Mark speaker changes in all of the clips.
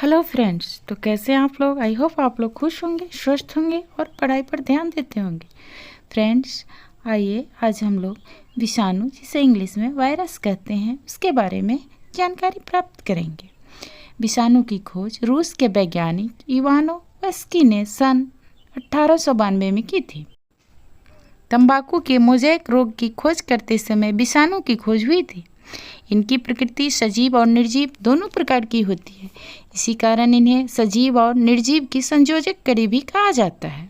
Speaker 1: Hello friends, तो कैसे हैं आप लोग। आई होप आप लोग खुश होंगे, स्वस्थ होंगे और पढ़ाई पर ध्यान देते होंगे। फ्रेंड्स, आइए आज हम लोग विषाणु, जिसे इंग्लिश में वायरस कहते हैं, उसके बारे में जानकारी प्राप्त करेंगे। विषाणु की खोज रूस के वैज्ञानिक इवानो वेस्की ने सन 1892 में की थी। तंबाकू के मोज़ेक रोग की खोज करते समय विषाणु की खोज हुई थी। इनकी प्रकृति सजीव और निर्जीव दोनों प्रकार की होती है। इसी कारण इन्हें सजीव और निर्जीव की संयोजक कड़ी भी कहा जाता है।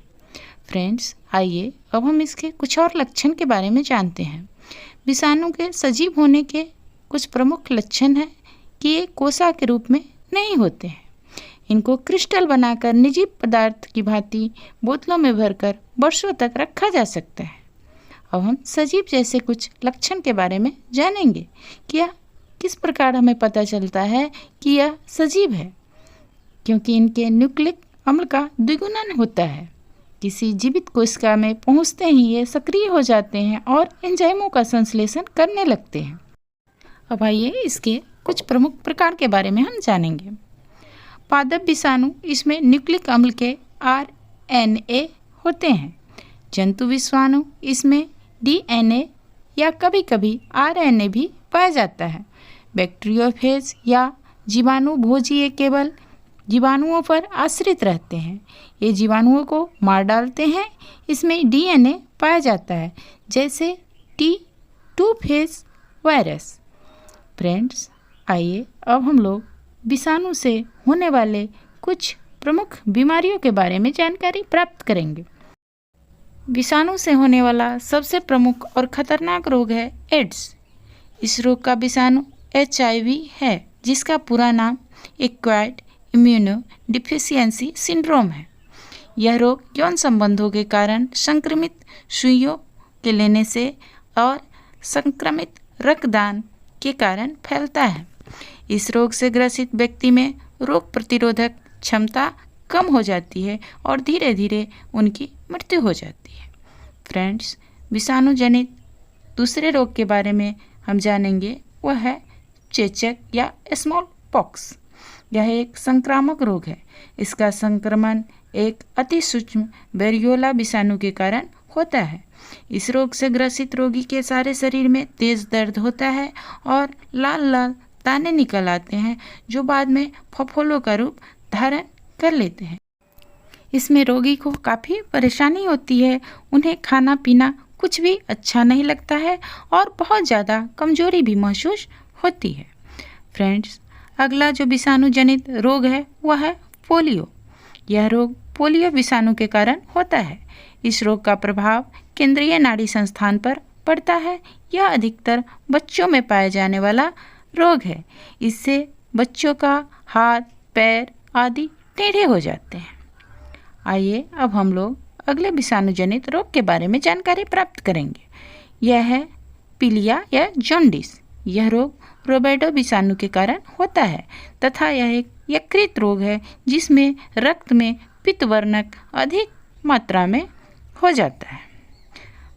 Speaker 1: फ्रेंड्स, आइए अब हम इसके कुछ और लक्षण के बारे में जानते हैं। विषाणु के सजीव होने के कुछ प्रमुख लक्षण हैं कि ये कोसा के रूप में नहीं होते हैं। इनको क्रिस्टल बनाकर निर्जीव पदार्थ की भांति बोतलों में भरकर वर्षों तक रखा जा सकता है। अब हम सजीव जैसे कुछ लक्षण के बारे में जानेंगे कि यह किस प्रकार हमें पता चलता है कि यह सजीव है, क्योंकि इनके न्यूक्लिक अम्ल का द्विगुणन होता है। किसी जीवित कोशिका में पहुंचते ही ये सक्रिय हो जाते हैं और एंजाइमों का संश्लेषण करने लगते हैं। अब आइए इसके कुछ प्रमुख प्रकार के बारे में हम जानेंगे। पादप विषाणु, इसमें न्यूक्लिक अम्ल के RNA होते हैं। जंतु विषाणु, इसमें DNA या कभी कभी RNA भी पाया जाता है। बैक्टीरियोफेज या जीवाणु भोजी ये केवल जीवाणुओं पर आश्रित रहते हैं। ये जीवाणुओं को मार डालते हैं। इसमें DNA पाया जाता है, जैसे T2 फेज वायरस। फ्रेंड्स, आइए अब हम लोग विषाणु से होने वाले कुछ प्रमुख बीमारियों के बारे में जानकारी प्राप्त करेंगे। विषाणु से होने वाला सबसे प्रमुख और खतरनाक रोग है एड्स। इस रोग का विषाणु HIV है, जिसका पूरा नाम एक्वायर्ड इम्यूनो डिफिशियेंसी सिंड्रोम है। यह रोग यौन संबंधों के कारण संक्रमित सुइयों के लेने से और संक्रमित रक्तदान के कारण फैलता है। इस रोग से ग्रसित व्यक्ति में रोग प्रतिरोधक क्षमता कम हो जाती है और धीरे धीरे उनकी मृत्यु हो जाती है। फ्रेंड्स, विषाणु जनित दूसरे रोग के बारे में हम जानेंगे, वह है चेचक या स्मॉल पॉक्स। यह एक संक्रामक रोग है। इसका संक्रमण एक अति सूक्ष्म वेरियोला विषाणु के कारण होता है। इस रोग से ग्रसित रोगी के सारे शरीर में तेज दर्द होता है और लाल लाल दाने निकल आते हैं, जो बाद में फफोलों का रूप धारण कर लेते हैं। इसमें रोगी को काफ़ी परेशानी होती है। उन्हें खाना पीना कुछ भी अच्छा नहीं लगता है और बहुत ज़्यादा कमजोरी भी महसूस होती है। फ्रेंड्स, अगला जो विषाणु जनित रोग है वह है पोलियो। यह रोग पोलियो विषाणु के कारण होता है। इस रोग का प्रभाव केंद्रीय नाड़ी संस्थान पर पड़ता है। यह अधिकतर बच्चों में पाया जाने वाला रोग है। इससे बच्चों का हाथ, पैर आदि टेढ़े हो जाते हैं। आइए अब हम लोग अगले विषाणु जनित रोग के बारे में जानकारी प्राप्त करेंगे। यह है पीलिया या जॉन्डिस। यह रोग रोबेडो विषाणु के कारण होता है तथा यह एक यकृत रोग है, जिसमें रक्त में पित्तवर्णक अधिक मात्रा में हो जाता है।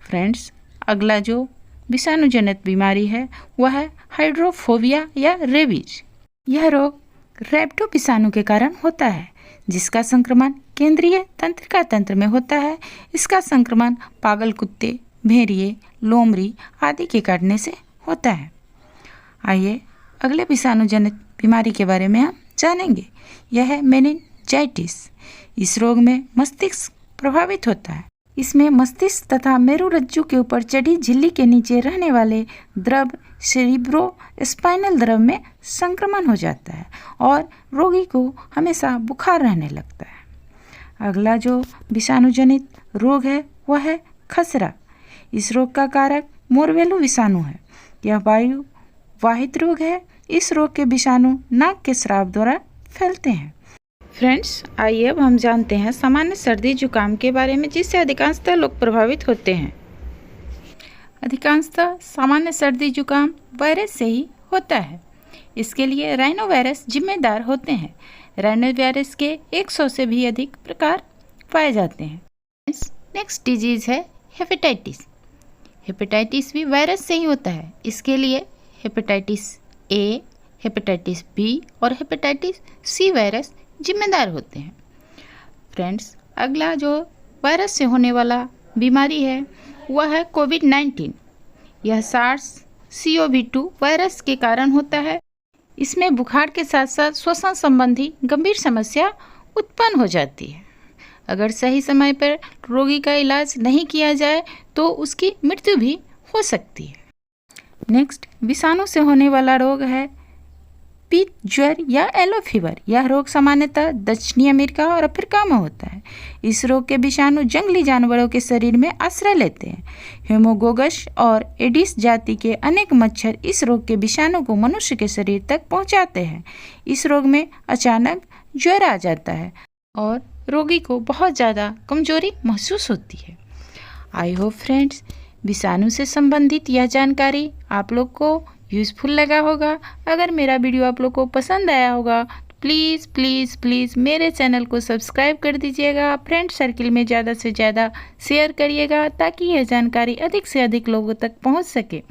Speaker 1: फ्रेंड्स, अगला जो विषाणु जनित बीमारी है वह है हाइड्रोफोबिया या रेबीज। यह रोग रैप्टो विषाणु के कारण होता है, जिसका संक्रमण केंद्रीय तंत्रिका तंत्र में होता है। इसका संक्रमण पागल कुत्ते, भेड़िए, लोमड़ी आदि के काटने से होता है। आइए अगले विषाणु जनित बीमारी के बारे में हम जानेंगे। यह है मेनिंजाइटिस। इस रोग में मस्तिष्क प्रभावित होता है। इसमें मस्तिष्क तथा मेरुरज्जु के ऊपर चढ़ी झिल्ली के नीचे रहने वाले द्रव सेरिब्रो स्पाइनल द्रव में संक्रमण हो जाता है और रोगी को हमेशा बुखार रहने लगता है। अगला जो विषाणु जनित रोग है वह है खसरा। इस रोग का कारक मोरबेलू विषाणु है। यह वायु वाहित रोग है। इस रोग के विषाणु नाक के स्राव द्वारा फैलते हैं। फ्रेंड्स, आइए अब हम जानते हैं सामान्य सर्दी जुकाम के बारे में, जिससे अधिकांशतः लोग प्रभावित होते हैं। अधिकांशतः सामान्य सर्दी जुकाम वायरस से ही होता है। इसके लिए राइनो वायरस जिम्मेदार होते हैं। राइनो वायरस के 100 से भी अधिक प्रकार पाए जाते हैं। नेक्स्ट डिजीज है हेपेटाइटिस। हेपेटाइटिस भी वायरस से ही होता है। इसके लिए हेपेटाइटिस A, हेपेटाइटिस बी और हेपेटाइटिस सी वायरस जिम्मेदार होते हैं। फ्रेंड्स, अगला जो वायरस से होने वाला बीमारी है वह है कोविड-19। यह SARS-CoV-2 वायरस के कारण होता है। इसमें बुखार के साथ साथ श्वसन संबंधी गंभीर समस्या उत्पन्न हो जाती है। अगर सही समय पर रोगी का इलाज नहीं किया जाए तो उसकी मृत्यु भी हो सकती है। नेक्स्ट, विषाणु से होने वाला रोग है पित्त ज्वर या येलो फीवर। यह रोग सामान्यतः दक्षिणी अमेरिका और अफ्रीका में होता है। इस रोग के विषाणु जंगली जानवरों के शरीर में आश्रय लेते हैं। हेमोगोगस और एडिस जाति के अनेक मच्छर इस रोग के विषाणु को मनुष्य के शरीर तक पहुंचाते हैं। इस रोग में अचानक ज्वर आ जाता है और रोगी को बहुत ज़्यादा कमजोरी महसूस होती है। आई होप फ्रेंड्स, विषाणु से संबंधित यह जानकारी आप लोग को यूज़फुल लगा होगा। अगर मेरा वीडियो आप लोग को पसंद आया होगा तो प्लीज़ प्लीज़ प्लीज़ मेरे चैनल को सब्सक्राइब कर दीजिएगा। फ्रेंड सर्किल में ज़्यादा से ज़्यादा शेयर करिएगा ताकि यह जानकारी अधिक से अधिक लोगों तक पहुंच सके।